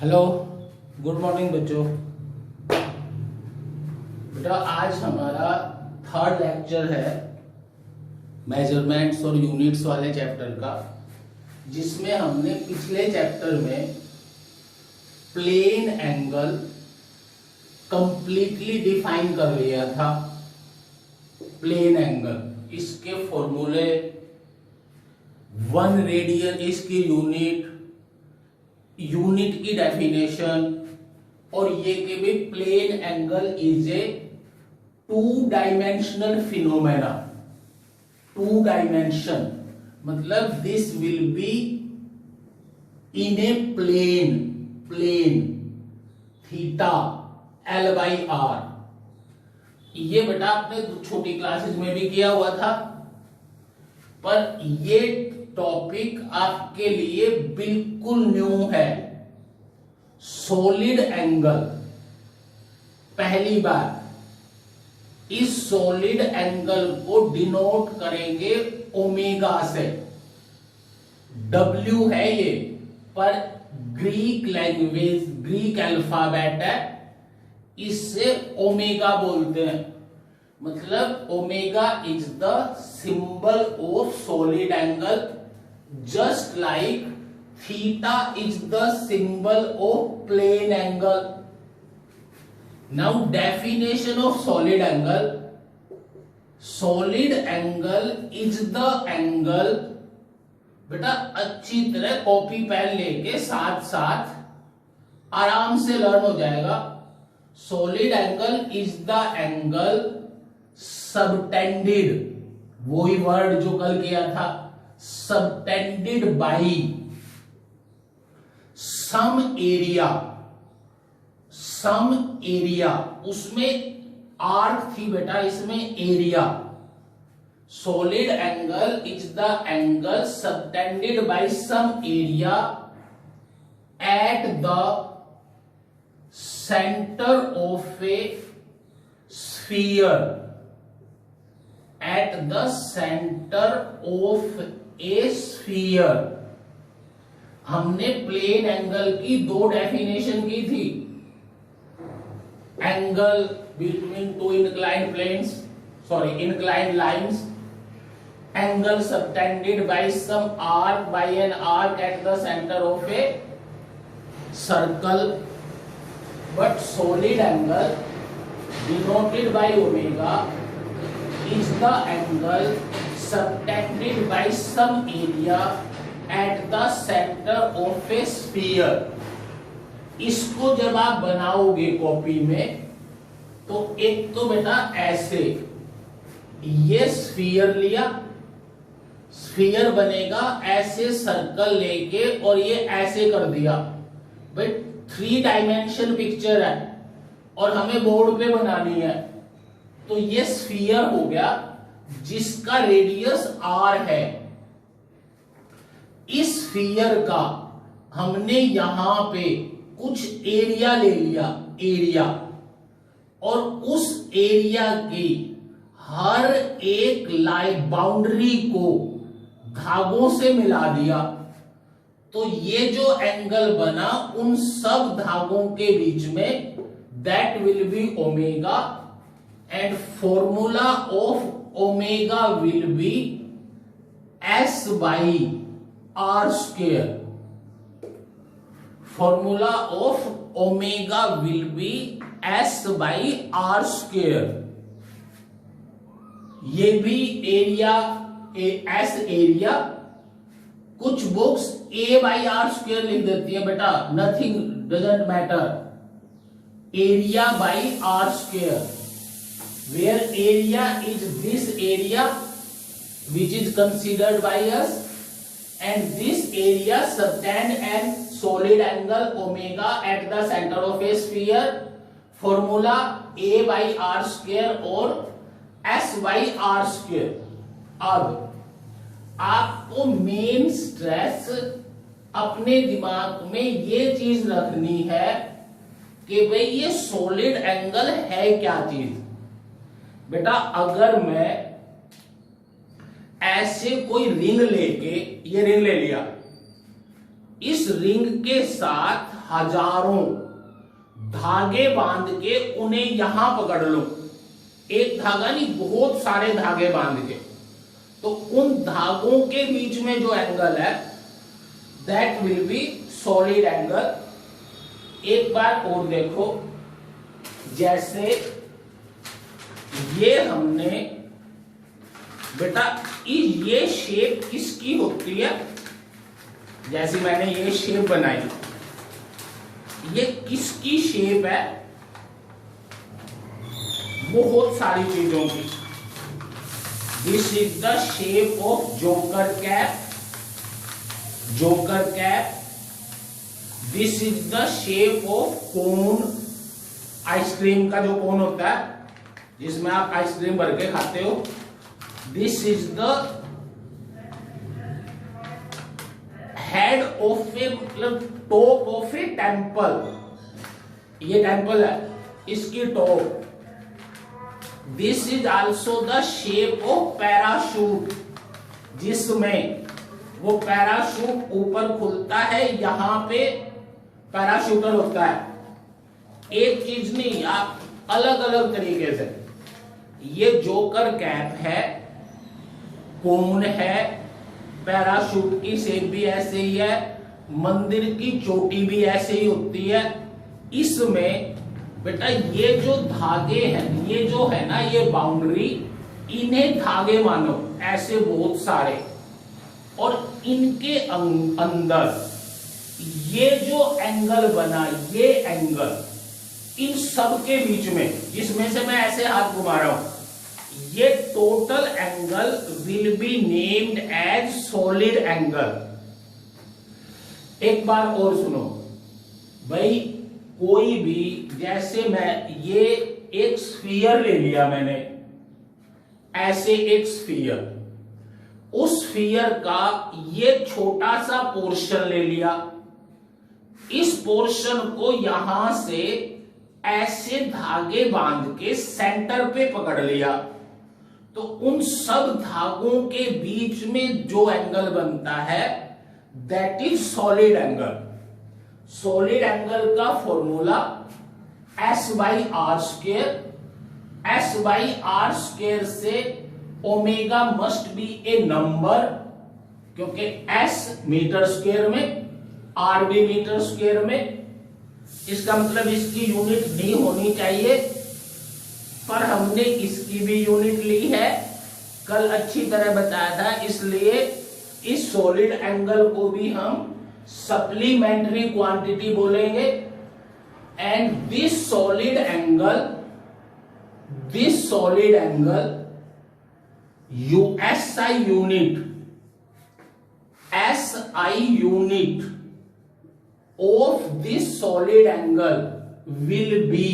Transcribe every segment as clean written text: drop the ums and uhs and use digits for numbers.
Hello, good morning बच्चों। बेटा आज हमारा थर्ड लेक्चर है मेजरमेंट्स और यूनिट्स वाले चैप्टर का, जिसमें हमने पिछले चैप्टर में प्लेन एंगल कंप्लीटली डिफाइन कर लिया था। प्लेन एंगल, इसके फॉर्मूले, 1 रेडियन इसकी यूनिट की डेफिनेशन, और ये कि भी plane angle is a 2 dimensional phenomena. 2 dimension मतलब this will be in a plane theta L by R। ये बेटा आपने छोटी क्लासेस में भी किया हुआ था, पर ये टॉपिक आपके लिए बिल्कुल न्यू है। सॉलिड एंगल, पहली बार इस सॉलिड एंगल को डिनोट करेंगे ओमेगा से। W है ये, पर ग्रीक लैंग्वेज, ग्रीक अल्फाबेट है, इससे ओमेगा बोलते हैं। मतलब omega is the symbol of solid angle, just like theta is the symbol of plane angle. Now definition of solid angle. Solid angle is the angle, बेटा अच्छी तरह copy pen लेके साथ साथ आराम से लर्न हो जाएगा। Solid angle is the angle subtended, वही वर्ड जो कल किया था, सबटेंडेड बाई सम एरिया, उसमें आर्क थी बेटा, इसमें area. Solid angle is the angle subtended by some area at the centre of a sphere, at the center of a sphere। हमने प्लेन एंगल की 2 डेफिनेशन की थी। Angle between 2 inclined lines, angle subtended by some arc, by an arc at the center of a circle। But solid angle denoted by omega is the angle subtended by some area at the center of a sphere। इसको जब आप बनाओगे copy में, तो एक तो बेटा ऐसे, ये स्फीयर लिया, स्फीयर बनेगा ऐसे सर्कल लेके, और ये ऐसे कर दिया। भाई 3 डायमेंशन पिक्चर है और हमें बोर्ड पे बनानी है, तो ये स्फीयर हो गया जिसका रेडियस R है। इस स्फीयर का हमने यहां पे कुछ एरिया ले लिया, और उस एरिया की हर एक लाइन बाउंड्री को धागों से मिला दिया, तो ये जो एंगल बना उन सब धागों के बीच में, that will B omega, and formula of omega will be S by R square। formula of omega will be S by R square। ये भी एरिया, S एरिया, कुछ books A by R square लिख देती है बेटा, nothing doesn't matter, area by R square, where area is this area which is considered by us, and this area subtend an solid angle omega at the center of a sphere। formula A by R square और S by R square। अब आपको main stress अपने दिमाग में ये चीज रखनी है कि भाई ये सॉलिड एंगल है क्या चीज। बेटा अगर मैं ऐसे कोई रिंग लेके, ये रिंग ले लिया, इस रिंग के साथ हजारों धागे बांध के उन्हें यहां पकड़ लो, एक धागा नहीं बहुत सारे धागे बांध के, तो उन धागों के बीच में जो एंगल है that will be solid angle. एक बार और देखो, जैसे ये हमने बेटा ये शेप किसकी होती है, जैसे मैंने ये शेप बनाई, ये किसकी शेप है, बहुत सारी चीजों की। This is the shape of joker cap, joker cap. This is the shape of cone, ice cream का जो कोन होता है जिसमें आप आइसक्रीम भर के खाते हो। This is the head of a, मतलब टॉप ऑफ ए टेम्पल, ये टेम्पल है, इसकी top. This is also the shape of parachute, जिसमें वो पैराशूट ऊपर खुलता है, यहां पे पैराशूटर होता है। एक चीज नहीं, आप अलग अलग तरीके से, ये जोकर कैप है, कोन है, पैराशूट की शेप भी ऐसे ही है, मंदिर की चोटी भी ऐसे ही होती है। इसमें बेटा ये जो धागे हैं, ये जो है ना, ये बाउंड्री, इन्हें धागे मानो ऐसे बहुत सारे, और इनके अंदर ये जो एंगल बना, ये एंगल इन सब के बीच में, जिसमें से मैं ऐसे हाथ घुमा रहा हूं, ये total angle will be named as solid angle. एक बार और सुनो भाई, कोई भी, जैसे मैं ये एक स्फीयर ले लिया मैंने, ऐसे एक स्फीयर, उस स्फीयर का ये छोटा सा पोर्शन ले लिया, इस पोर्शन को यहां से ऐसे धागे बांध के सेंटर पे पकड़ लिया, तो उन सब धागों के बीच में जो एंगल बनता है that is solid angle. Solid angle का formula S by R square, S by R square से omega must be a number, क्योंकि S मीटर स्क्वेयर में, R भी मीटर स्क्वेयर में, इसका मतलब इसकी यूनिट नहीं होनी चाहिए, पर हमने इसकी भी यूनिट ली है, कल अच्छी तरह बताया था, इसलिए इस सॉलिड एंगल को भी हम सप्लीमेंट्री क्वांटिटी बोलेंगे। And this solid angle SI unit, SI unit of this solid angle will be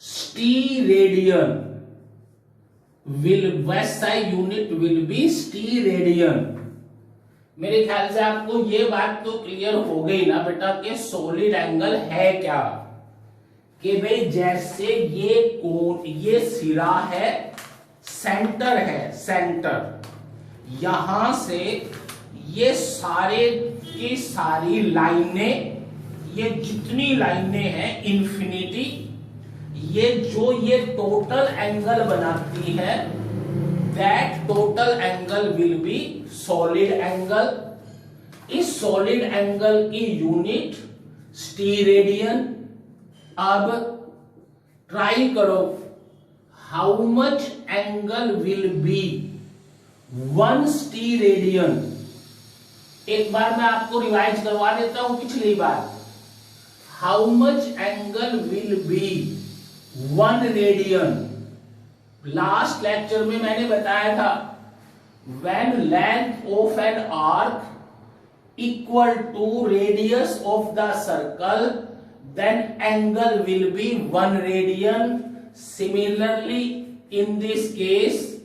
स्टीरेडियन, SI unit will be स्टीरेडियन। मेरे ख्याल से आपको ये बात तो क्लियर हो गई ना बेटा कि सॉलिड एंगल है क्या, कि भाई जैसे ये कोण, ये सिरा है, सेंटर है, सेंटर, यहां से ये सारे की सारी लाइनें, ये जितनी लाइनें हैं इंफिनिटी, ये जो ये टोटल एंगल बनाती है that total angle will be solid angle. इस सॉलिड एंगल की यूनिट स्टीरेडियन। अब ट्राई करो, how much angle will be 1 steradian. एक बार मैं आपको रिवाइज करवा देता हूं पिछली बार। How much angle will be 1 radian. Last lecture में मैंने बताया था when length of an arc equal to radius of the circle then angle will be 1 radian. Similarly in this case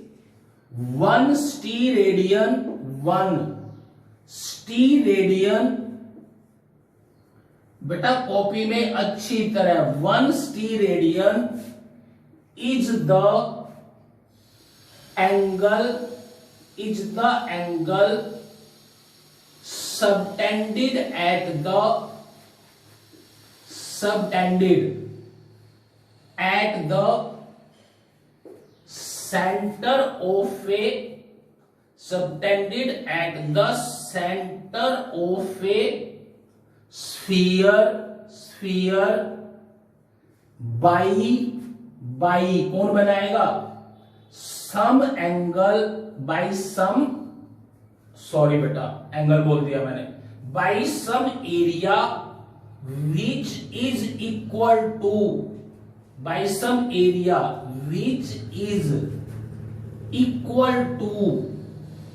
1 steradian, 1 steradian, बेटा कॉपी में अच्छी तरह 1 steradian is the angle subtended at the center of a sphere by कौन बनाएगा? some angle by some, sorry बेटा angle बोल दिया मैंने, by some area which is equal to, by some area which is equal to,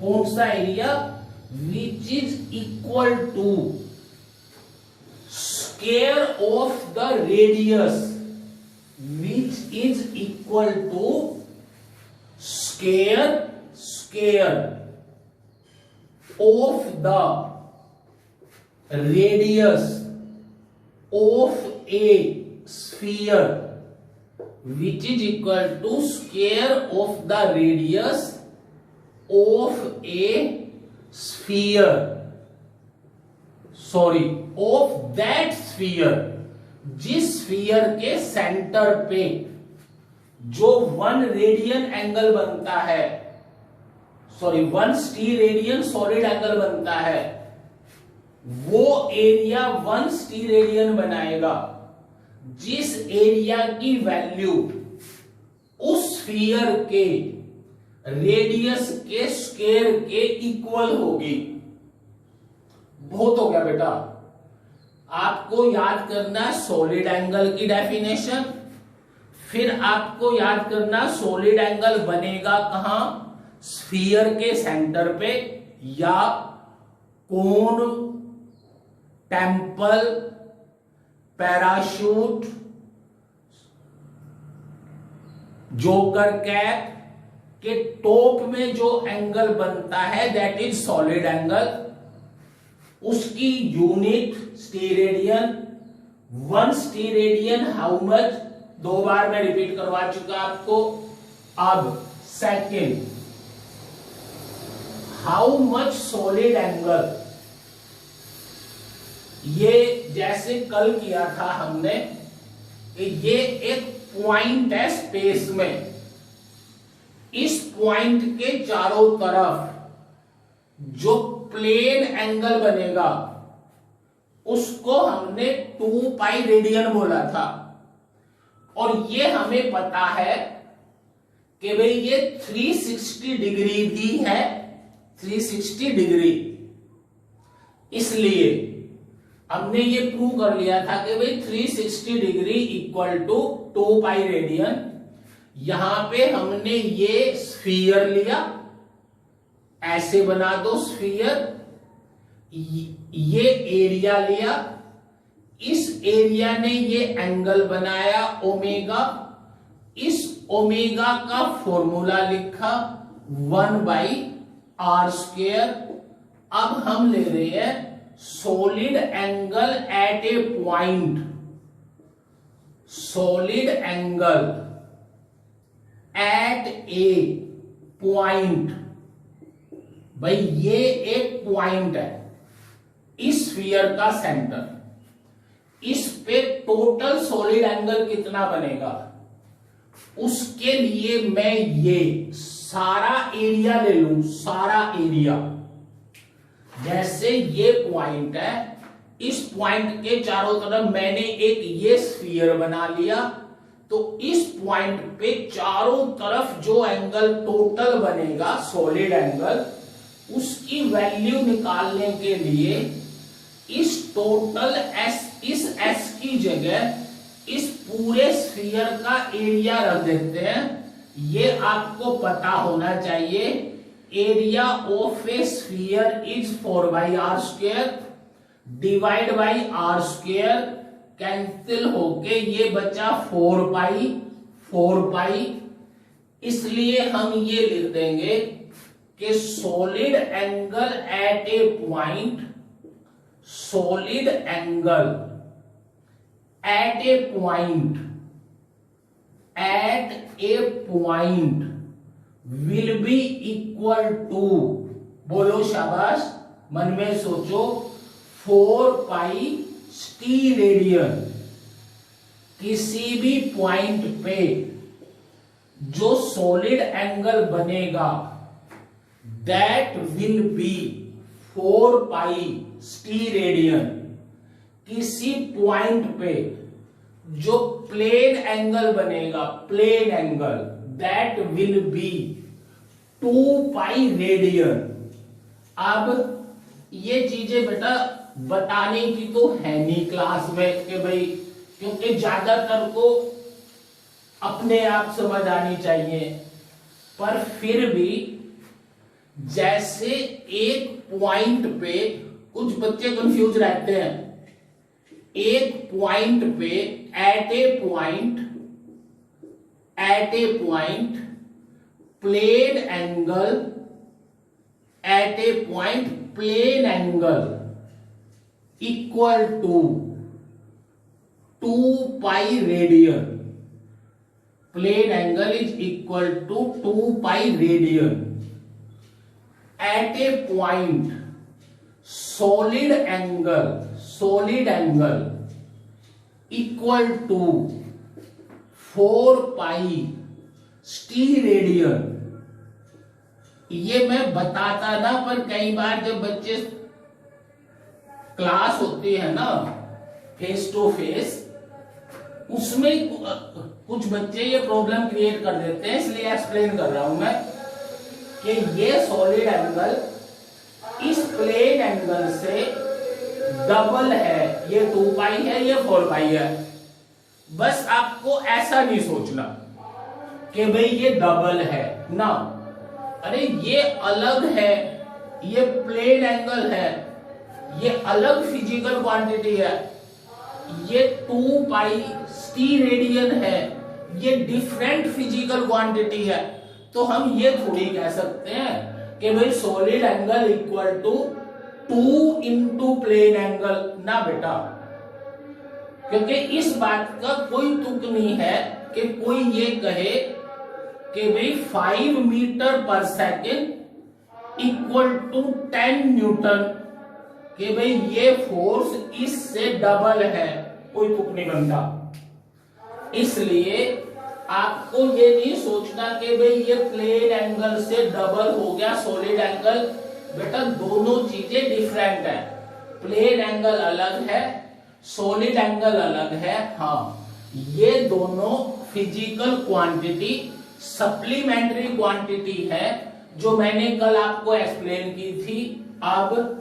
कौन सा area? which is equal to square of the radius, which is equal to square of the radius of a sphere, which is equal to square of the radius of a sphere, sorry of that sphere, जिस sphere के centre पे जो 1 radian angle बनता है, sorry 1 स्टीरेडियन solid angle बनता है, वो area 1 स्टीरेडियन बनाएगा जिस एरिया की वैल्यू उस स्फीयर के रेडियस के स्क्वायर के इक्वल होगी। बहुत हो गया बेटा। आपको याद करना सॉलिड एंगल की डेफिनेशन, फिर आपको याद करना सॉलिड एंगल बनेगा कहां? स्फीयर के सेंटर पे, या कोन, टेम्पल, पैराशूट, जोकर कैप के टॉप में जो एंगल बनता है दैट इज सॉलिड एंगल। उसकी यूनिट स्टीरेडियन, 1 स्टीरेडियन हाउ मच, 2 बार मैं रिपीट करवा चुका आपको। अब second, how much solid angle, ये जैसे कल किया था हमने कि ये एक पॉइंट है स्पेस में, इस पॉइंट के चारों तरफ जो प्लेन एंगल बनेगा उसको हमने 2 पाई रेडियन बोला था। और ये हमें पता है कि भाई ये 360 डिग्री भी है, 360 डिग्री। इसलिए हमने ये प्रूव कर लिया था कि भाई 360 degree equal to 2 pi radian. यहां पे हमने ये स्फीयर लिया, ऐसे बना दो स्फीयर, ये एरिया लिया, इस एरिया ने ये एंगल बनाया ओमेगा, इस ओमेगा का फॉर्मूला लिखा 1/r²। अब हम ले रहे हैं solid angle at a point, solid angle at a point. भाई ये एक पॉइंट है, इस स्फीयर का सेंटर, इस पे टोटल सॉलिड एंगल कितना बनेगा, उसके लिए मैं ये सारा एरिया ले लूं, सारा एरिया। जैसे ये पॉइंट है, इस पॉइंट के चारों तरफ मैंने एक ये स्फीयर बना लिया, तो इस पॉइंट पे चारों तरफ जो एंगल टोटल बनेगा सॉलिड एंगल, उसकी वैल्यू निकालने के लिए इस टोटल एस, इस एस की जगह इस पूरे स्फीयर का एरिया रख देते हैं। ये आपको पता होना चाहिए, area of a sphere is 4/r², divide by r², cancel होके ये बचा 4 पाई। इसलिए हम ये लिख देंगे कि solid angle at a point, solid angle at a point will be equal to, बोलो शाबाश, मन में सोचो, 4 पाई टी रेडियन, किसी भी पॉइंट पे जो सॉलिड एंगल बनेगा that will be 4 pi T radian. किसी पॉइंट पे जो प्लेन एंगल बनेगा, plane angle, that will be 2 pi radian. अब ये चीजें बेटा बताने की तो है नहीं क्लास में कि भाई, क्योंकि ज्यादातर को अपने आप समझ आनी चाहिए, पर फिर भी जैसे एक पॉइंट पे कुछ बच्चे कंफ्यूज रहते हैं, एक पॉइंट पे at a point plane angle equal to 2 pi radian. Plane angle is equal to 2 pi radian at a point solid angle equal to 4 pi T radian. ये मैं बताता ना, पर कई बार जब बच्चे क्लास होती है ना फेस टू फेस, उसमें कुछ बच्चे ये प्रॉब्लम क्रिएट कर देते हैं, इसलिए एक्सप्लेन कर रहा हूं मैं कि ये सॉलिड एंगल इस प्लेन एंगल से डबल है, ये 2 पाई है, ये 4 पाई है। बस आपको ऐसा नहीं सोचना कि भाई ये डबल है ना, अरे ये अलग है, ये प्लेन एंगल है, ये अलग फिजिकल क्वांटिटी है, ये 2 पाई टी रेडियन है, ये डिफरेंट फिजिकल क्वांटिटी है। तो हम ये थोड़ी कह सकते हैं कि भाई solid angle equal to 2 into plane angle, ना बेटा, क्योंकि इस बात का कोई तुक नहीं है कि कोई ये कहे कि भाई 5 मीटर पर सेकेंड इक्वल टू 10 न्यूटन, कि भाई ये फोर्स इससे डबल है, कोई तुक नहीं बनता। इसलिए आपको ये नहीं सोचना कि भाई ये प्लेन एंगल से डबल हो गया सॉलिड एंगल। बेटा दोनों चीजें डिफरेंट है, प्लेन एंगल अलग है, सॉलिड एंगल अलग है। हाँ, ये दोनों फिजिकल क्वांटिटी, सप्लीमेंट्री क्वांटिटी है, जो मैंने कल आपको एक्सप्लेन की थी। अब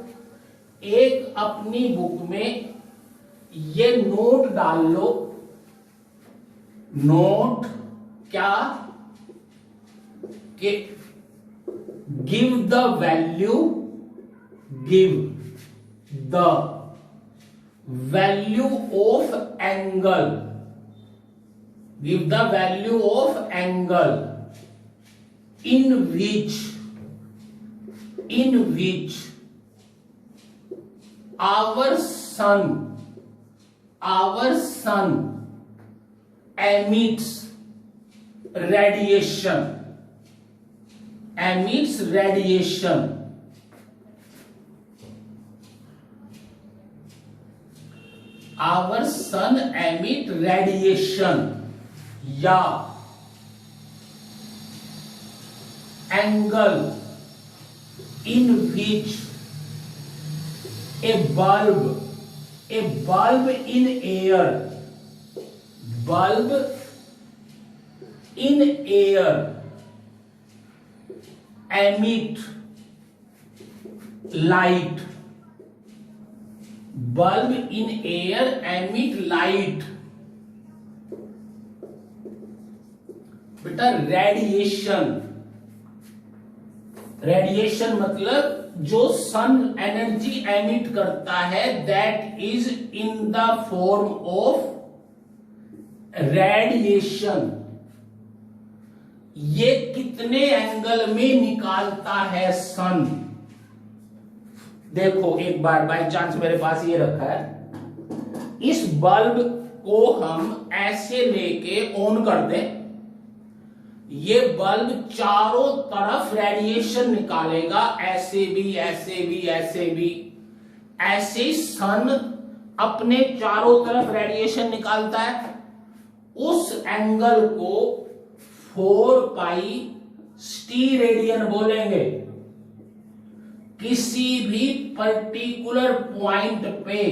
एक अपनी बुक में ये नोट डाल लो, नोट क्या कि give the value of angle, give the value of angle in which our sun emits radiation, our sun emit radiation, या angle in which a bulb in air emit light, bulb in air emit light। बेटा radiation मतलब जो sun energy emit करता है, that is in the form of radiation. ये कितने angle में निकालता है सन? देखो एक बार बाय चांस मेरे पास ये रखा है, इस बल्ब को हम ऐसे लेके ऑन कर दें ये बल्ब चारों तरफ रेडिएशन निकालेगा, ऐसे भी ऐसे भी ऐसे भी। ऐसे सन अपने चारों तरफ रेडिएशन निकालता है। उस एंगल को 4 पाई स्टीरेडियन बोलेंगे। किसी भी पर्टिकुलर पॉइंट पे,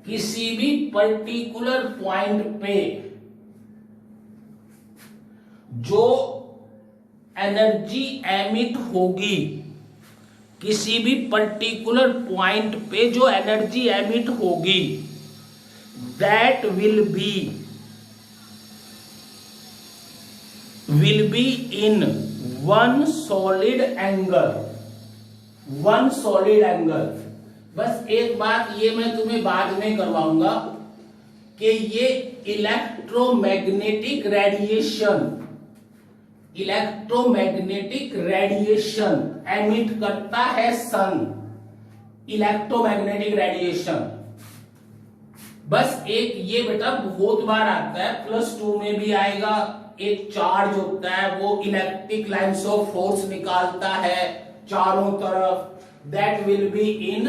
किसी भी पर्टिकुलर पॉइंट पे जो एनर्जी एमिट होगी, किसी भी पर्टिकुलर पॉइंट पे जो एनर्जी एमिट होगी, that will be in one solid angle, one solid angle. बस एक बात ये मैं तुम्हें बाद में करवाऊंगा कि ये electromagnetic radiation, electromagnetic radiation emit करता है सन, इलेक्ट्रोमैग्नेटिक रेडिएशन। बस एक ये बेटा बहुत बार आता है, +2 में भी आएगा। एक चार्ज होता है, वो इलेक्ट्रिक लाइन्स ऑफ फोर्स निकालता है चारों तरफ, दैट विल बी इन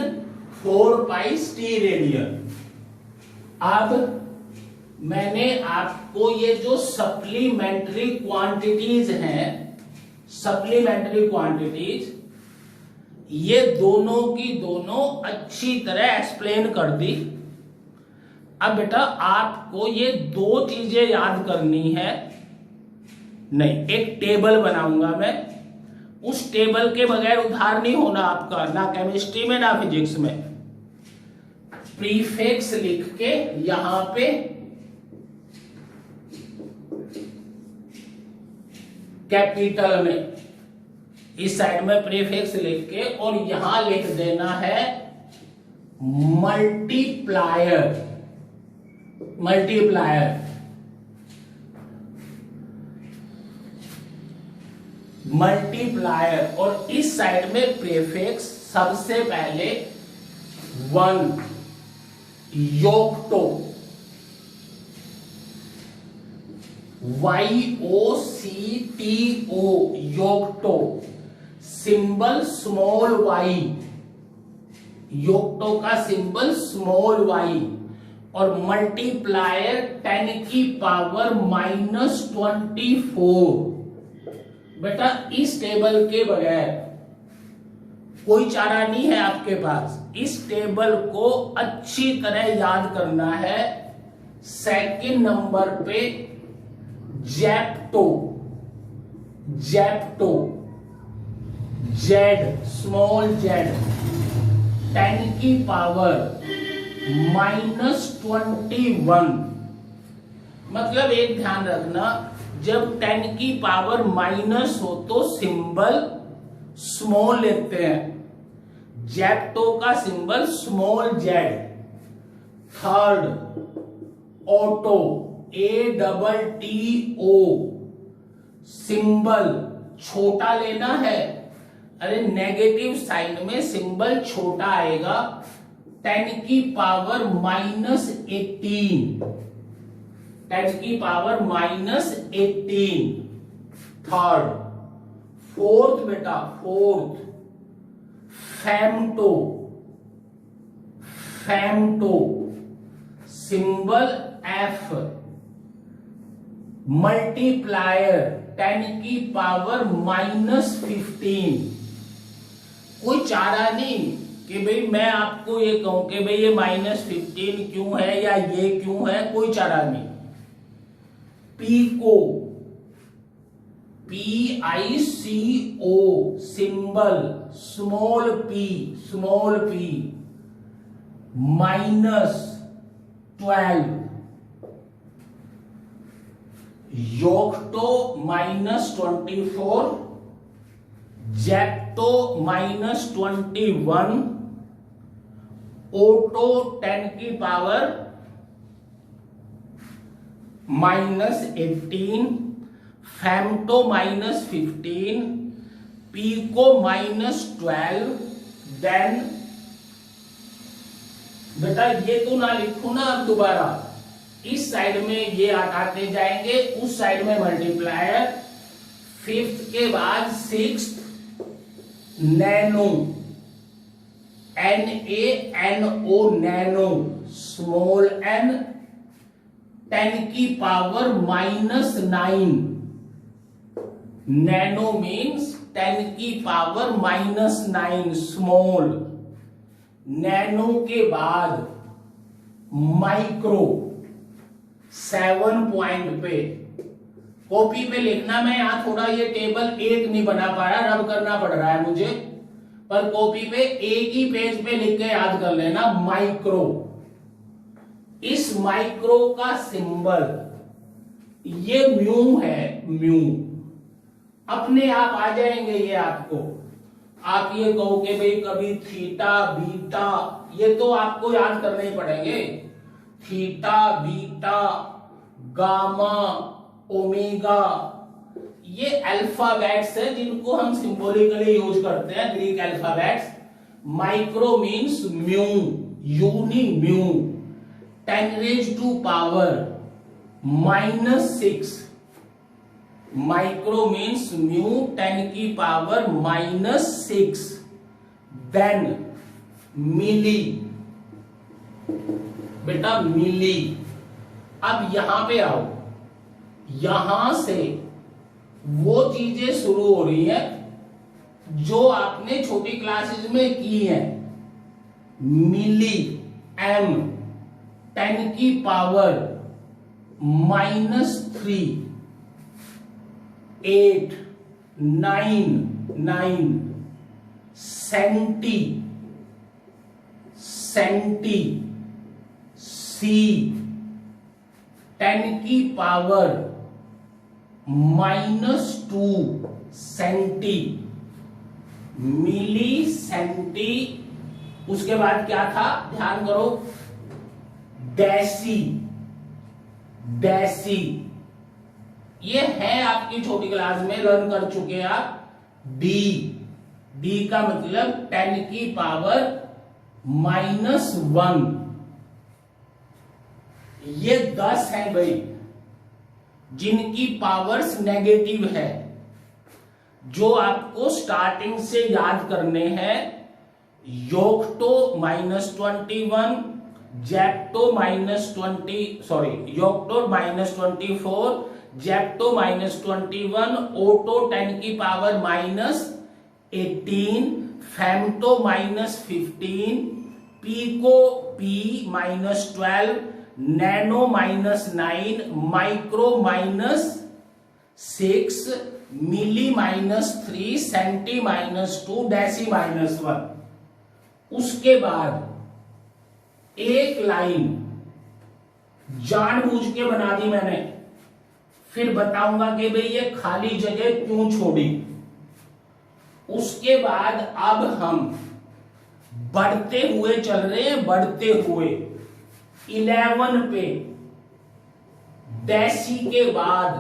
4 पाई स्टीरेडियन। अब मैंने आपको ये जो सप्लीमेंट्री क्वांटिटीज हैं, सप्लीमेंट्री क्वांटिटीज, ये दोनों की दोनों अच्छी तरह एक्सप्लेन कर दी। अब बेटा आपको ये 2 चीजें याद करनी है। नहीं, एक टेबल बनाऊंगा मैं, उस टेबल के बगैर उधार नहीं होना आपका, ना केमिस्ट्री में ना फिजिक्स में। प्रीफिक्स लिख के यहां पे कैपिटल में, इस साइड में प्रीफिक्स लिख के, और यहां लिख देना है मल्टीप्लायर, मल्टीप्लायर, मल्टीप्लायर। और इस साइड में प्रीफिक्स सबसे पहले 1 योक्टो, YOCTO, योक्टो, सिंबल स्मॉल y, योक्टो का सिंबल स्मॉल y, और मल्टीप्लायर 10 की पावर -24। बेटा इस टेबल के बगैर कोई चारा नहीं है आपके पास। इस टेबल को अच्छी तरह याद करना है। सेकंड नंबर पे Zepto, Zepto, Z, small Z, 10 की पावर -21। मतलब एक ध्यान रखना, जब 10 की पावर माइनस हो तो सिंबल स्मॉल लेते हैं। जेप्टो का symbol small Z. Third auto, ATTO, symbol छोटा लेना है। अरे नेगेटिव साइन में सिंबल छोटा आएगा। 10 की पावर -18, 10 की पावर -18। थर्ड, फोर्थ बेटा, fourth femto, femto, symbol F, multiplier 10 की पावर -15। कोई चारा नहीं कि भाई मैं आपको ये कहूं कि भाई ये -15 क्यों है या ये क्यों है, कोई चारा नहीं। Pico, PICO, symbol small p, small p, -12। Yocto -24, zepto -21, atto 10 की पावर -18, फेम्टो -15, पीको -12। देन बेटा ये तो ना लिखो ना अब दोबारा, इस साइड में ये आते जाएंगे, उस साइड में मल्टीप्लायर, फिफ्थ के बाद sixth nano, NaNO nano, small n 10 की पावर -9, नैनो मीन्स 10 की पावर -9 स्मॉल, नैनो के बाद माइक्रो 7 पॉइंट पे, कॉपी पे लिखना, मैं यहां थोड़ा ये टेबल एक नहीं बना पा रहा, रब करना पड़ रहा है मुझे, पर कॉपी पे एक ही पेज पे लिख के याद कर लेना, माइक्रो। इस माइक्रो का सिंबल ये म्यू है, म्यू अपने आप आ जाएंगे ये आपको। आप ये कहोगे भाई कभी थीटा बीटा, ये तो आपको याद करने ही पड़ेंगे, थीटा बीटा गामा ओमेगा, ये अल्फाबेट्स है जिनको हम सिंबॉलिकली यूज करते हैं, Greek alphabets. Micro means mu, uni mu, 10 raise to power -6, micro means mu 10 की पावर -6, देन मिली, बेटा मिली। अब यहां पे आओ, यहां से वो चीजें शुरू हो रही हैं जो आपने छोटी क्लासेस में की हैं, मिली m 10 की पावर -3, 8 9 सेंटी, सी 10 की पावर -2 सेंटी, मिली सेंटी। उसके बाद क्या था, ध्यान करो, डेसी, ये है आपकी छोटी क्लास में लर्न कर चुके हैं आप। डी का मतलब 10 की पावर -1, ये 10 है भाई जिनकी पावर्स नेगेटिव है, जो आपको स्टार्टिंग से याद करने हैं। Yocto -21, zepto yocto -24, zepto -21, atto 10 की power -18, femto -15, pico P-12, nano -9, micro -6, milli -3, centi -2, deci -1। उसके बाद एक लाइन जानबूझ के बना दी मैंने, फिर बताऊंगा कि भाई ये खाली जगह क्यों छोड़ी। उसके बाद अब हम बढ़ते हुए चल रहे हैं, बढ़ते हुए 11 पे, डेसी के बाद,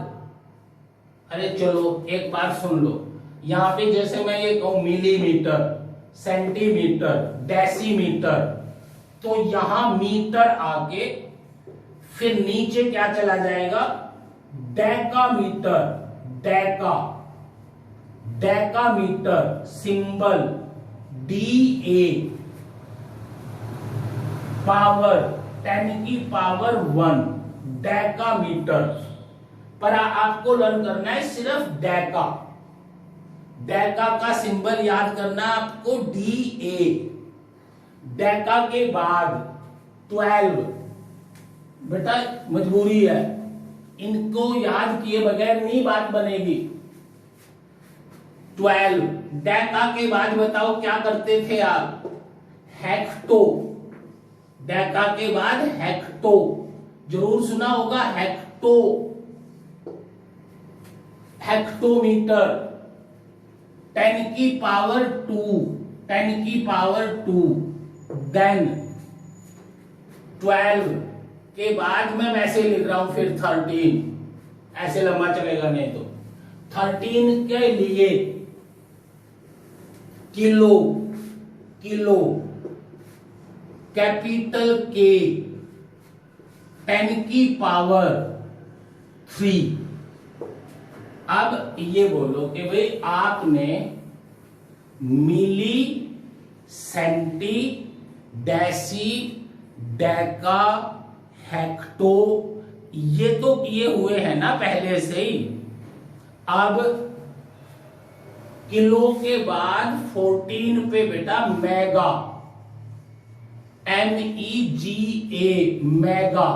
अरे चलो एक बार सुन लो, यहां पे जैसे मैं ये कहूं मिलीमीटर, सेंटीमीटर, डेसीमीटर, तो यहां मीटर आके फिर नीचे क्या चला जाएगा, decametre, decametre, symbol DA, power 10 की पावर 1, डेकामीटर। पर आपको लर्न करना है सिर्फ डेका, डेका का सिंबल याद करना है आपको DA। डेका के बाद 12, बेटा मजबूरी है, इनको याद किए बगैर नहीं बात बनेगी। 12, डेका के बाद बताओ क्या करते थे आप, हेक्टो, डेका के बाद हेक्टो, जरूर सुना होगा हेक्टो, हेक्टोमीटर, 10 की पावर 2, 10 की पावर 2, देन 12 के बाद मैं वैसे लिख रहा हूं, फिर 13, ऐसे लंबा चलेगा नहीं तो 13 के लिए किलो, कैपिटल K, 10 की पावर 3। अब ये बोलो कि भाई आपने मिली, सेंटी, डेसी, डेका, हेक्टो ये तो किए हुए हैं ना पहले से ही। अब किलो के बाद 14 पे बेटा mega, MEGA mega,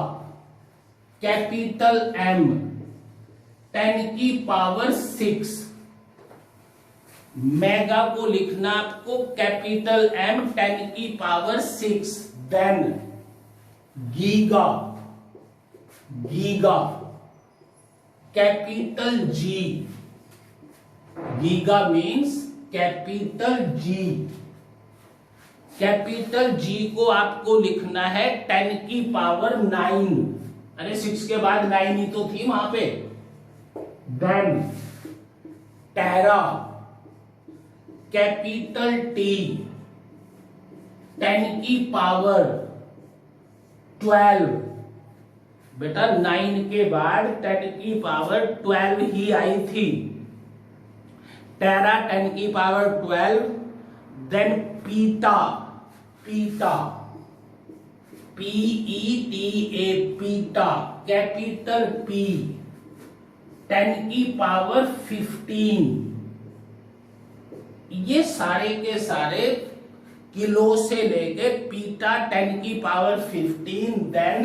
capital M 10 की पावर 6। मेगा को लिखना आपको कैपिटल M 10 की power 6। Then giga, giga capital G, giga means capital G। Capital G को आपको लिखना है 10 की पावर 9। अरे 6 के बाद 9 ही तो थी वहां पे। देन टेरा कैपिटल T 10 की पावर 12। बेटा 9 के बाद 10 की पावर 12 ही आई थी। टेरा 10 की पावर 12। देन पीटा, पीटा PETA पीटा कैपिटल P 10 की पावर 15। ये सारे के सारे किलो से लेके पीटा 10 की power 15। Then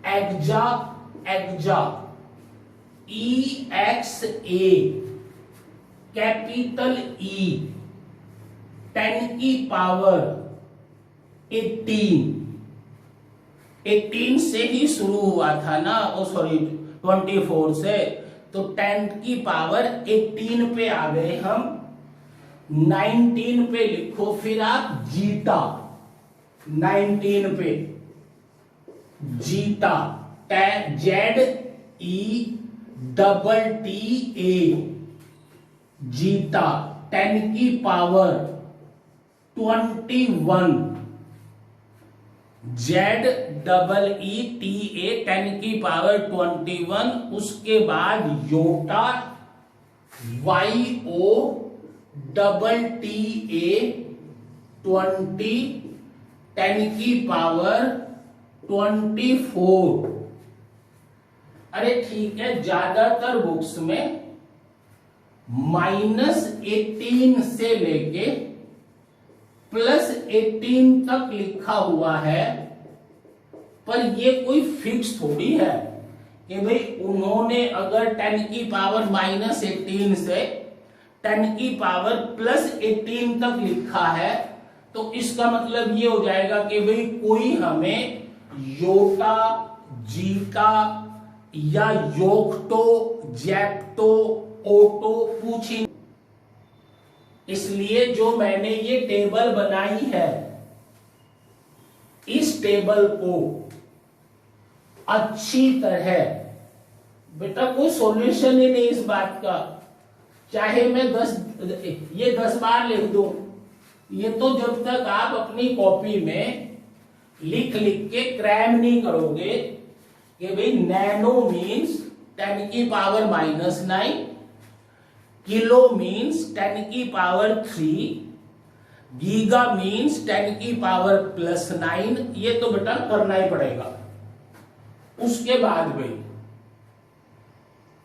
exa, exa EXA capital E 10 की पावर 18। 18 से ही शुरू हुआ था ना, ओ सॉरी 24 से, तो 10 की पावर 18 पे आ गए हम। 19 पे लिखो फिर आप जीटा, 19 पे जीटा ZETA जीटा 10 की पावर 21। ZEETA 10 की पावर 21। उसके बाद योटा YOTTA 20 10 की पावर 24। अरे ठीक है, ज्यादातर बुक्स में -18 से लेके +18 तक लिखा हुआ है, पर ये कोई फिक्स थोड़ी है कि भाई उन्होंने अगर 10 की पावर -18 से 10 की पावर +18 तक लिखा है तो इसका मतलब ये हो जाएगा कि भाई कोई हमें योटा, जीटा या योक्टो, जेप्टो, ओटो पूछी। इसलिए जो मैंने ये टेबल बनाई है, इस टेबल को अच्छी तरह, बेटा कोई सॉल्यूशन ही नहीं इस बात का, चाहे मैं 10 बार लिख दूं, ये तो जब तक आप अपनी कॉपी में लिख लिख के क्रैम नहीं करोगे कि भाई नैनो मीन्स 10 की पावर -9, किलो मीन्स 10 की पावर 3, गीगा मीन्स 10 की पावर +9, ये तो बेटा करना ही पड़ेगा। उसके बाद भाई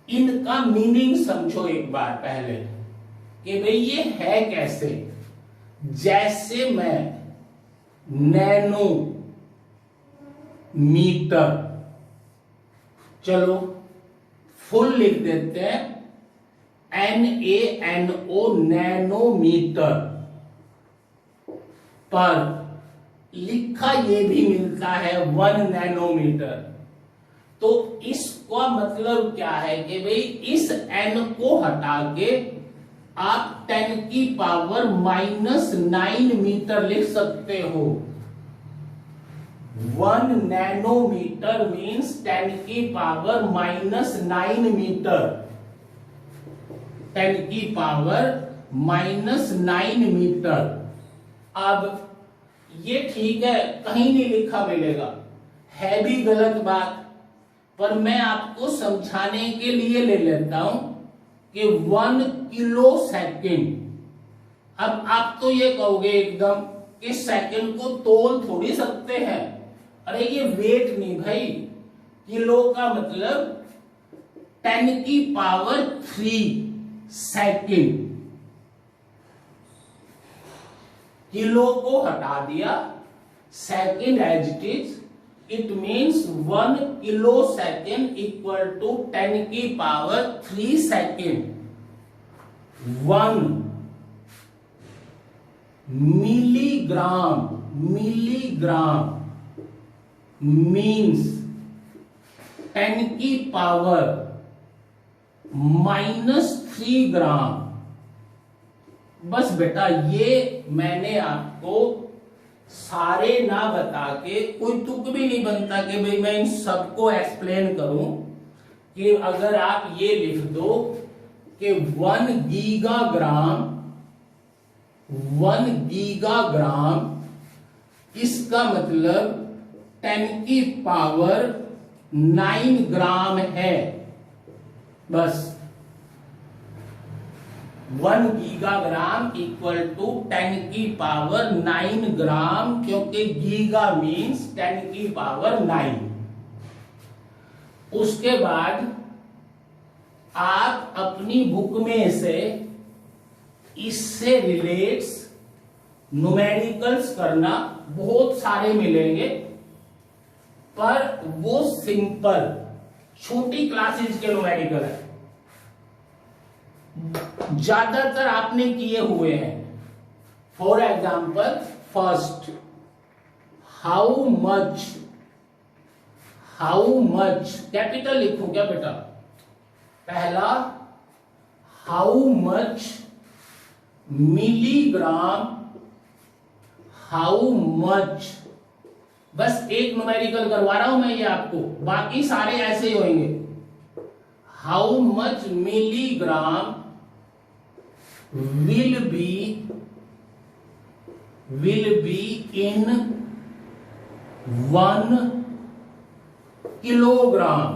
इनका मीनिंग समझो एक बार पहले कि भाई ये है कैसे। जैसे मैं नैनो मीटर, चलो फुल लिख देते हैं, NANO नैनोमीटर, पर लिखा ये भी मिलता है 1 नैनोमीटर। तो इसका मतलब क्या है कि भाई इस n को हटा के आप 10 की पावर -9 मीटर लिख सकते हो। 1 नैनोमीटर मीन्स 10 की पावर -9 मीटर, 10 की पावर -9 मीटर। अब ये ठीक है, कहीं नहीं लिखा मिलेगा, है भी गलत बात, पर मैं आपको समझाने के लिए ले लेता हूं कि 1 किलो सेकंड। अब आप तो ये कहोगे एकदम कि सेकंड को तोल थोड़ी सकते हैं, अरे ये वेट नहीं भाई, किलो का मतलब 10 की पावर 3 सेकंड। किलो को हटा दिया, second as it is, it means 1 kilo second equal to 10 की पावर 3 सेकंड। 1 मिलीग्राम मीन्स 10 की पावर -3 ग्राम। बस बेटा ये मैंने आपको सारे ना बता के, कोई तुक भी नहीं बनता कि भाई मैं इन सबको एक्सप्लेन करूं, कि अगर आप ये लिख दो कि 1 गीगाग्राम, इसका मतलब 10 की पावर 9 ग्राम है। बस 1 गीगाग्राम इक्वल टू 10 की पावर 9 ग्राम, क्योंकि गीगा मीन्स 10 की पावर 9। उसके बाद आप अपनी बुक में से इससे रिलेट्स न्यूमेरिकल्स करना, बहुत सारे मिलेंगे, पर वो सिंपल छोटी क्लासेस के न्यूमेरिकल है, ज्यादातर आपने किए हुए हैं। For example, first how much, capital लिखूं क्या बेटा? पहला how much milligram, how much, बस एक न्यूमेरिकल करवा रहा हूं मैं ये आपको, बाकी सारे ऐसे ही होंगे। How much milligram will be in 1 kilogram.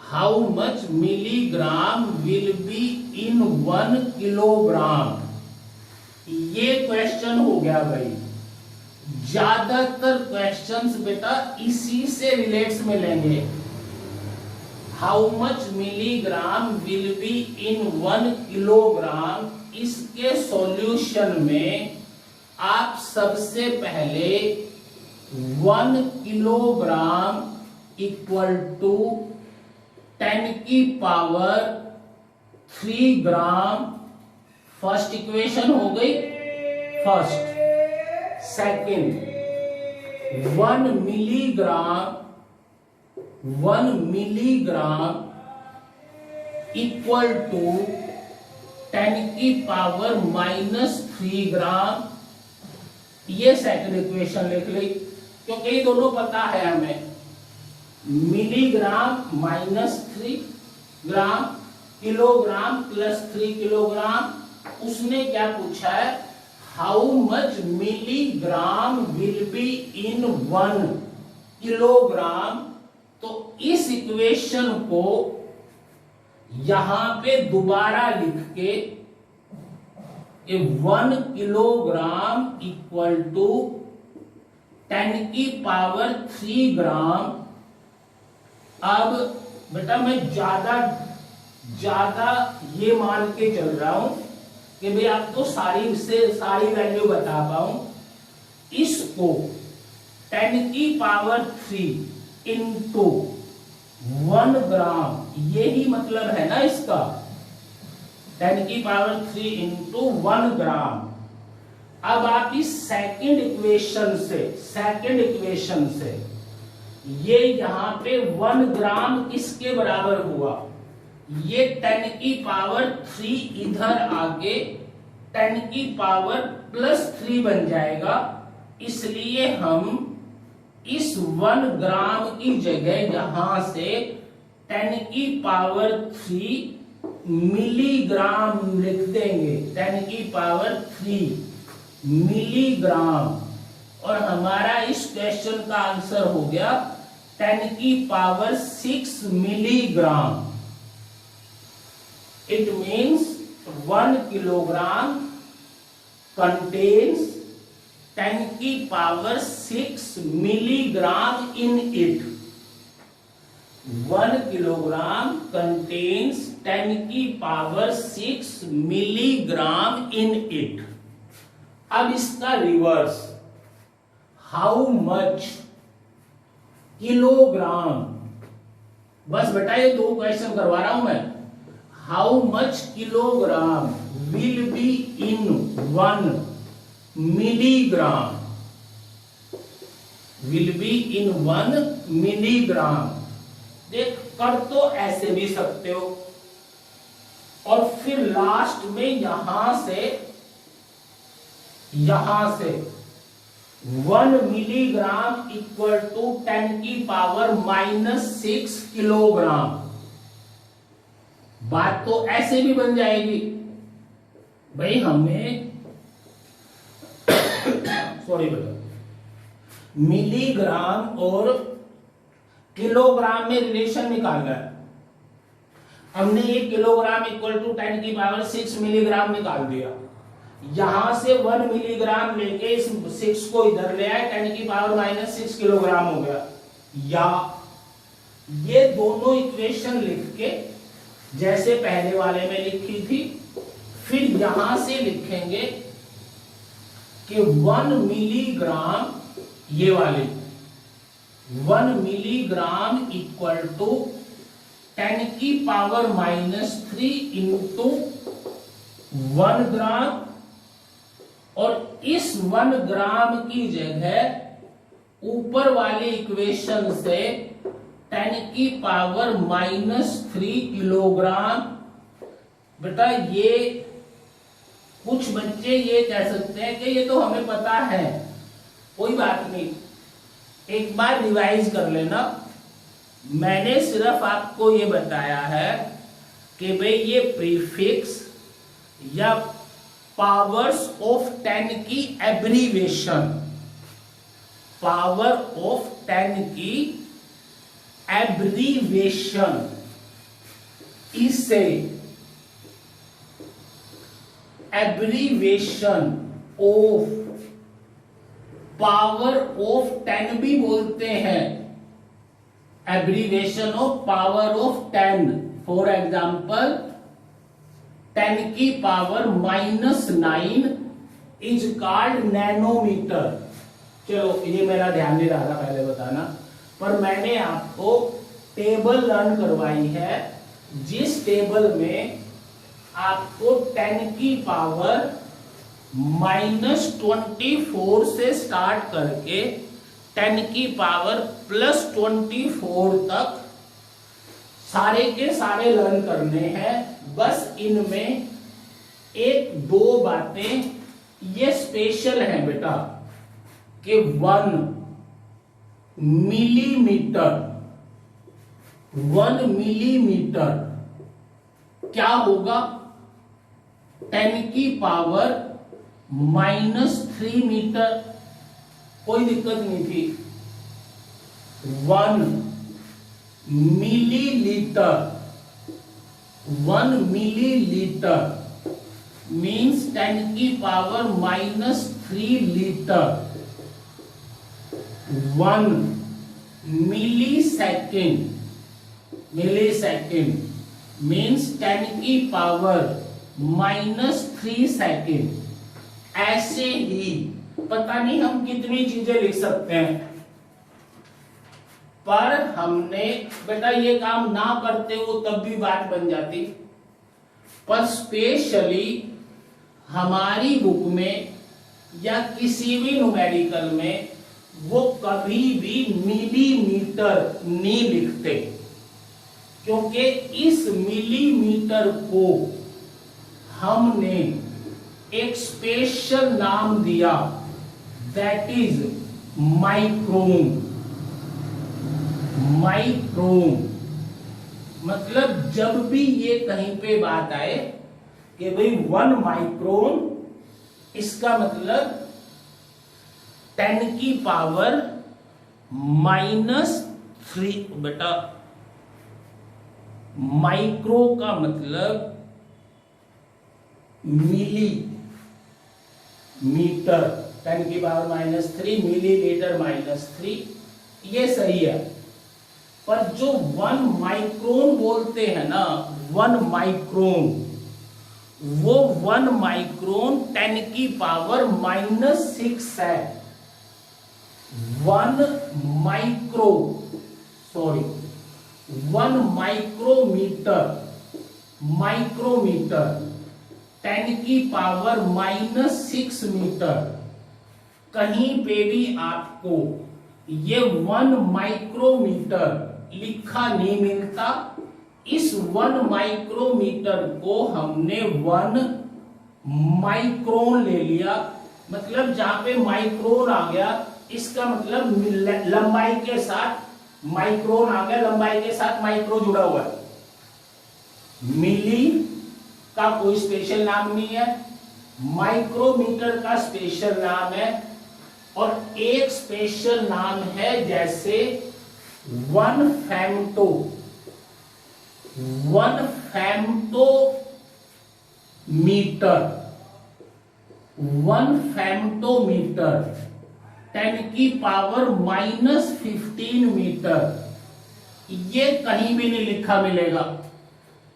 How much milligram will be in 1 kilogram? ये क्वेश्चन हो गया भाई। ज्यादातर क्वेश्चंस बेटा इसी से रिलेट्स मिलेंगे। How much milligram will be in 1 kilogram, इसके सॉल्यूशन में आप सबसे पहले 1 किलोग्राम इक्वल टू 10 की पावर 3 ग्राम, फर्स्ट इक्वेशन हो गई first. Second 1 milligram equal to 10 की पावर -3 ग्राम, ये सेकंड इक्वेशन लिख ली, क्योंकि ये दोनों पता है हमें। मिलीग्राम -3 ग्राम, किलोग्राम +3 किलोग्राम। उसने क्या पूछा है? How much milligram will be in 1 kilogram. तो इस इक्वेशन को यहां पे दोबारा लिख के 1 किलोग्राम इक्वल टू 10 की पावर 3 ग्राम। अब बेटा मैं ज्यादा ये मान के चल रहा हूं कि भाई आपको सारी वैल्यू बता पाऊं। इसको 10 की पावर 3 इंटू 1 ग्राम, यही मतलब है ना इसका, 10 की पावर 3 इंटू 1 ग्राम। अब आप इस सेकंड इक्वेशन से ये यहां पे 1 ग्राम किसके बराबर हुआ? ये 10 की पावर 3 इधर आके 10 की पावर +3 बन जाएगा। इसलिए हम इस 1 ग्राम की जगह यहां से 10 की पावर 3 मिलीग्राम लिख देंगे। 10 की पावर 3 मिलीग्राम, और हमारा इस क्वेश्चन का आंसर हो गया 10 की power 6 milligram. It means 1 kilogram contains 10 की power 6 milligram in it। 1 kilogram contains 10 की पावर 6 मिलीग्राम in it। अब इसका रिवर्स, हाउ मच किलोग्राम, बस बेटा ये 2 क्वेश्चन करवा रहा हूं मैं। How much kilogram will be in 1 milligram, will be in 1 milligram. देख कर तो ऐसे भी सकते हो, और फिर लास्ट में यहां से 1 मिलीग्राम इक्वल टू 10 की पावर -6 किलोग्राम। बात तो ऐसे भी बन जाएगी भाई, हमें सॉरी बेटा, मिलीग्राम और किलोग्राम में रिलेशन निकालना है। हमने ये किलोग्राम इक्वल टू 10 की पावर 6 मिलीग्राम निकाल दिया। यहां से 1 मिलीग्राम लेके इस 6 को इधर ले आए, 10 की पावर -6 किलोग्राम हो गया। या ये दोनों इक्वेशन लिख के जैसे पहले वाले में लिखी थी, फिर यहां से लिखेंगे कि 1 मिलीग्राम, ये वाले 1 मिलीग्राम इक्वल टू 10 की पावर -3 इंटू 1 ग्राम, और इस 1 ग्राम की जगह ऊपर वाले इक्वेशन से 10 की पावर -3 किलोग्राम। बेटा ये कुछ बच्चे ये कह सकते हैं कि ये तो हमें पता है, कोई बात नहीं, एक बार रिवाइज कर लेना। मैंने सिर्फ आपको ये बताया है कि भाई ये प्रीफिक्स या पावर्स ऑफ 10 की एब्रीवेशन, पावर ऑफ 10 की एब्रीवेशन, इसे एब्रीवेशन ऑफ पावर ऑफ 10 भी बोलते हैं। Abbreviation of power of 10, for example 10 की पावर -9 इज कॉल्ड नैनोमीटर। चलो ये मेरा ध्यान नहीं रहा था पहले बताना, पर मैंने आपको टेबल लर्न करवाई है, जिस टेबल में आपको 10 की पावर -24 से स्टार्ट करके 10 की पावर +24 तक सारे के सारे लर्न करने हैं। बस इनमें 1-2 बातें ये स्पेशल हैं बेटा, कि 1 मिलीमीटर, 1 मिलीमीटर क्या होगा? 10 की पावर -3 मीटर, कोई दिक्कत नहीं थी। 1 मिलीलीटर, 1 मिलीलीटर मीन्स 10 की power -3 litre. 1 millisecond, millisecond means 10 की पावर -3 सेकेंड। ऐसे ही पता नहीं हम कितनी चीजें लिख सकते हैं, पर हमने बेटा ये काम ना करते हो तब भी बात बन जाती, पर स्पेशली हमारी बुक में या किसी भी न्यूमेरिकल में वो कभी भी मिलीमीटर नहीं लिखते, क्योंकि इस मिलीमीटर को हमने एक स्पेशल नाम दिया, दैट इज माइक्रोन। माइक्रोन मतलब जब भी ये कहीं पे बात आए कि भाई 1 माइक्रोन, इसका मतलब 10 की पावर -3। बेटा माइक्रो का मतलब मिली मीटर, 10 की पावर -3 मिलीलीटर -3, ये सही है। पर जो 1 माइक्रोन बोलते हैं ना, 1 माइक्रोन, वो 1 माइक्रोन 10 की पावर -6 है। 1 माइक्रो, सॉरी 1 माइक्रोमीटर, माइक्रोमीटर 10 की पावर -6 मीटर। कहीं पे भी आपको ये 1 माइक्रोमीटर लिखा नहीं मिलता। इस 1 माइक्रोमीटर को हमने 1 माइक्रोन ले लिया, मतलब जहां पे माइक्रोन आ गया इसका मतलब लंबाई के साथ माइक्रोन आ गया, लंबाई के साथ माइक्रो जुड़ा हुआ है। मिली का कोई स्पेशल नाम नहीं है, माइक्रोमीटर का स्पेशल नाम है, और एक स्पेशल नाम है जैसे 1 फेम्टो, 1 फेम्टो मीटर, 1 फेम्टोमीटर 10 की पावर -15 मीटर। ये कहीं भी नहीं लिखा मिलेगा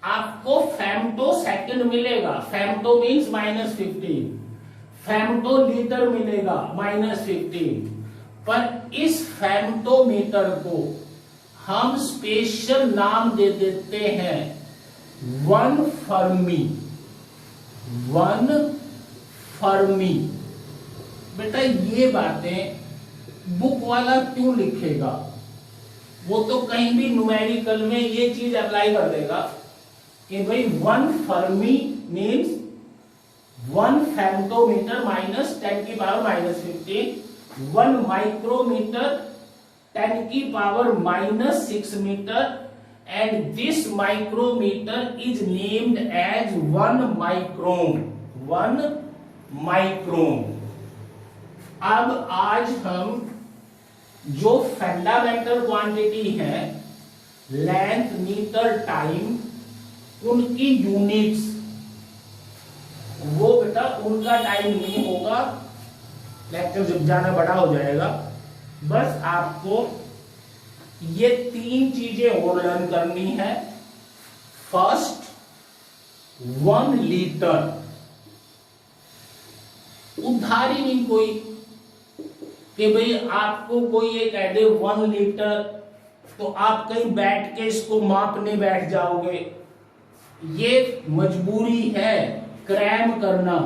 आपको। फेम्टो सेकंड मिलेगा, फेम्टो मीन्स -15, फेम्टो लीटर मिलेगा -15, पर इस फेम्टोमीटर को हम स्पेशल नाम दे देते हैं 1 फर्मी, 1 फर्मी। बेटा ये बातें बुक वाला क्यों लिखेगा, वो तो कहीं भी न्यूमेरिकल में ये चीज अप्लाई कर देगा कि भाई 1 फर्मी मीन्स 1 फेम्टोमीटर -10 की पावर -15, 1 माइक्रोमीटर 10 की power -6 metre, and this micrometer is named as 1 micron, 1 micron। अब आज हम जो फंडामेंटल क्वांटिटी है, लेंथ, मीटर, टाइम, उनकी यूनिट्स, वो बेटा उनका टाइम नहीं होगा, लेक्चर जब जाना बड़ा हो जाएगा। बस आपको ये 3 चीजें और लर्न करनी है। फर्स्ट 1 लीटर, उधार ही नहीं कोई कि भाई आपको कोई ये कह दे 1 लीटर, तो आप कहीं बैठ के इसको मापने बैठ जाओगे। ये मजबूरी है क्रैम करना।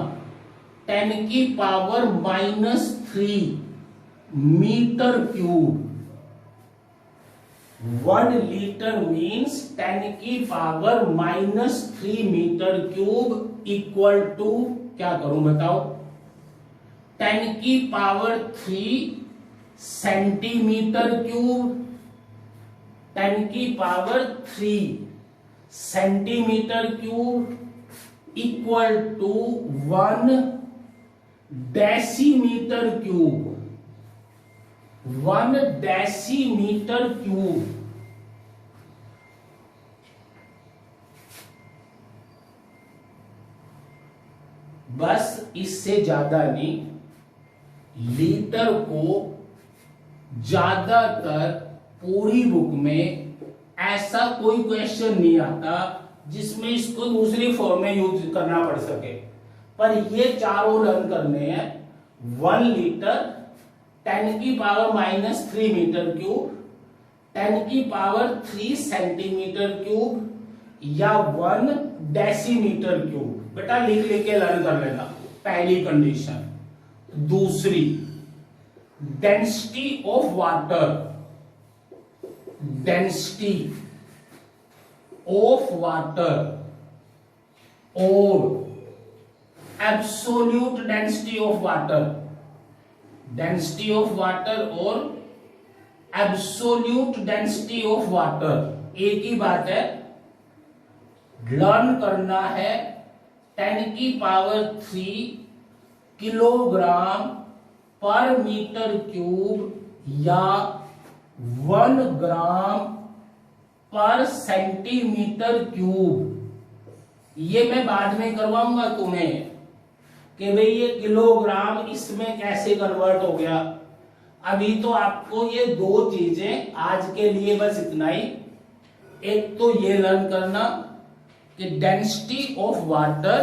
10 की power -3 metre cube, 1 litre means 10 की power -3 metre cube equal to, क्या करूं बताओ, 10 की पावर 3 सेंटीमीटर क्यूब, 10 की power 3 centimetre cube equal to 1 decimetre cube, 1 decimetre cube. बस इससे ज्यादा नहीं। लीटर को ज्यादातर पूरी बुक में ऐसा कोई क्वेश्चन नहीं आता जिसमें इसको दूसरी फॉर्म में यूज करना पड़ सके, पर ये चारों लर्न करने हैं। 1 लीटर 10 की पावर -3 मीटर क्यूब, 10 की पावर 3 सेंटीमीटर क्यूब, या 1 डेसीमीटर क्यूब। बेटा लिख लिख के लर्न कर लेना, पहली कंडीशन। दूसरी, density of water, density of water और absolute density of water, density of water और एब्सोल्यूट डेंसिटी ऑफ वाटर एक ही बात है। लर्न करना है 10 की power 3 kilogram per metre cube या 1 ग्राम पर सेंटीमीटर क्यूब। ये मैं बाद में करवाऊंगा तुम्हें कि भाई ये किलोग्राम इसमें कैसे कन्वर्ट हो गया। अभी तो आपको ये दो चीजें आज के लिए बस इतना ही। एक तो ये लर्न करना कि density of water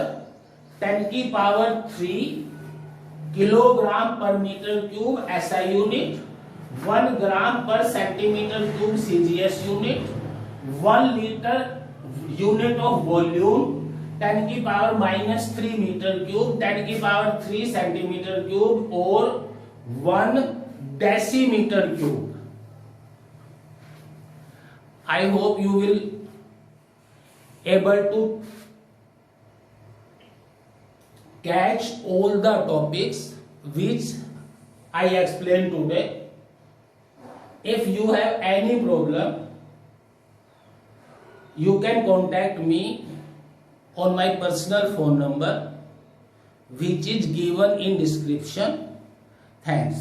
10⁻³ kilogram per metre cube SI unit, 1 gram per centimetre cube CGS unit, 1 litre unit of volume 10⁻³ metre cube, 10⁻³ centimetre cube और 1 decimetre cube. I hope you will able to catch all the topics which I explained today. If you have any problem, you can contact me on my personal phone number which is given in description. Thanks.